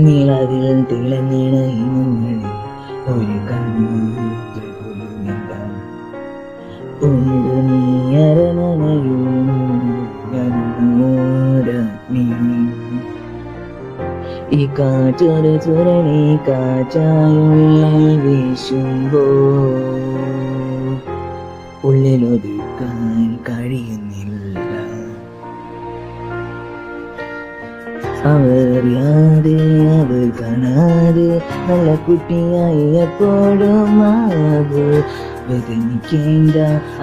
നീളതിൽ തിളങ്ങിണങ്ങളിൽ ഒരു കണ്ണൂർ പോലുമില്ല. ഉണ്ട് നീ അരമനയും ഞാനോടഗ്നി. ഈ കാറ്റൊരു ചുരണി കാറ്റായുള്ള വീശുമ്പോ ഉള്ളിലൊതുക്കാൻ കഴിയുന്നില്ല. അവരറിയാതെ അവർ കാണാതെ നല്ല കുട്ടിയായി എപ്പോഴും അത് വേദനിക്കേണ്ട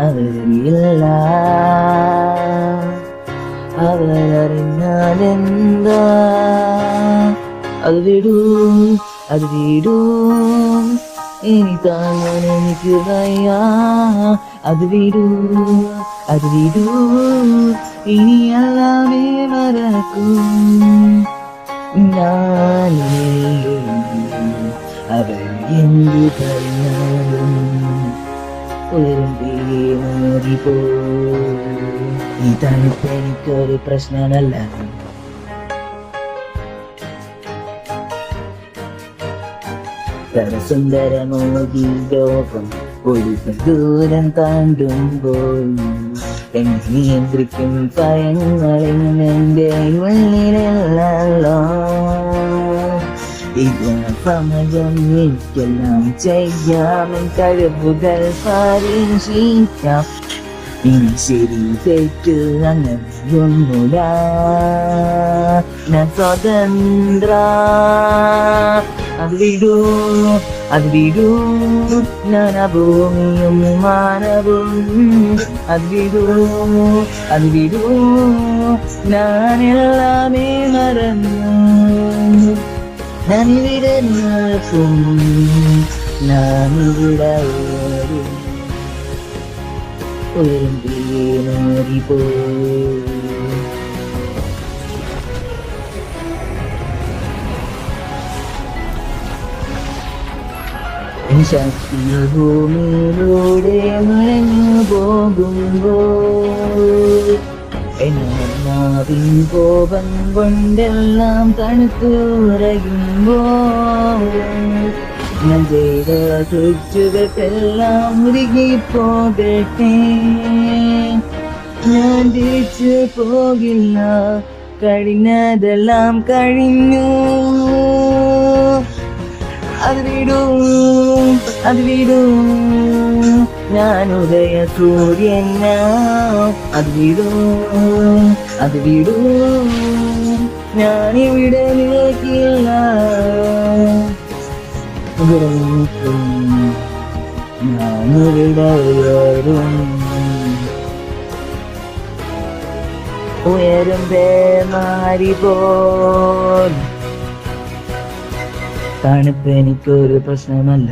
അവരില്ല. അവരറിഞ്ഞാലെന്താ അത് വിടൂ അത് വിടൂ ഇനി താങ്ങാൻ എനിക്ക് വയ്യ. അത് വിടൂ അത് വിടൂ ഇനി എല്ലാമേ മറക്കും ഞാൻ. അവർ എന്തു പറഞ്ഞാലും മാറിപ്പോ. ഈ തണുപ്പ് എനിക്കൊരു പ്രശ്നമല്ല. സുന്ദരമോ ഈ ലോകം ഒരു ദൂരം താണ്ടുമ്പോൾ എന്നെ നിയന്ത്രിക്കും ഭയങ്ങളിൽ എൻ്റെ ഉള്ളിലല്ലോ. ഇത് സമയം എനിക്കെല്ലാം ചെയ്യാമെൻ കഴിവുകൾ പരീക്ഷിക്കാം. ഇനി ശരി തെറ്റ് അങ്ങനെയൊന്നുമില്ല. ഞാൻ സ്വതന്ത്ര. അത് വിടൂ അത് വിടൂ ഞാൻ ഭൂമിയും മാനവും. അത് വിടൂ അത് വിടൂ ഞാൻ എല്ലാമേ മറന്നു. ഞാൻ ഇവിടെ നിൽക്കും ഞാൻ ഇവിടെ മാറിപ്പോ. ശക്തിയ ഭൂമിയിലൂടെ മറഞ്ഞു പോകുമ്പോൾ എന്നാവിൻ കോപം കൊണ്ടെല്ലാം തണുത്തുറയുമ്പോൾ ഞാൻ ചെയ്ത തെറ്റുകൾക്കെല്ലാം മുറുകിപ്പോകട്ടെ. ഞാൻ തിരിച്ചു പോകില്ല. കഴിഞ്ഞതെല്ലാം കഴിഞ്ഞു. അത് വിടൂ അത് വിടൂ ഞാൻ ഉദയ സൂര്യന. അത് വിടൂ അത് വിടൂ ഞാനിവിടെ നിൽക്കില്ല. ഞാനിവിടെ ഉയരും പേമാരിപോൽ. തണുപ്പ് എനിക്കൊരു പ്രശ്നമല്ല.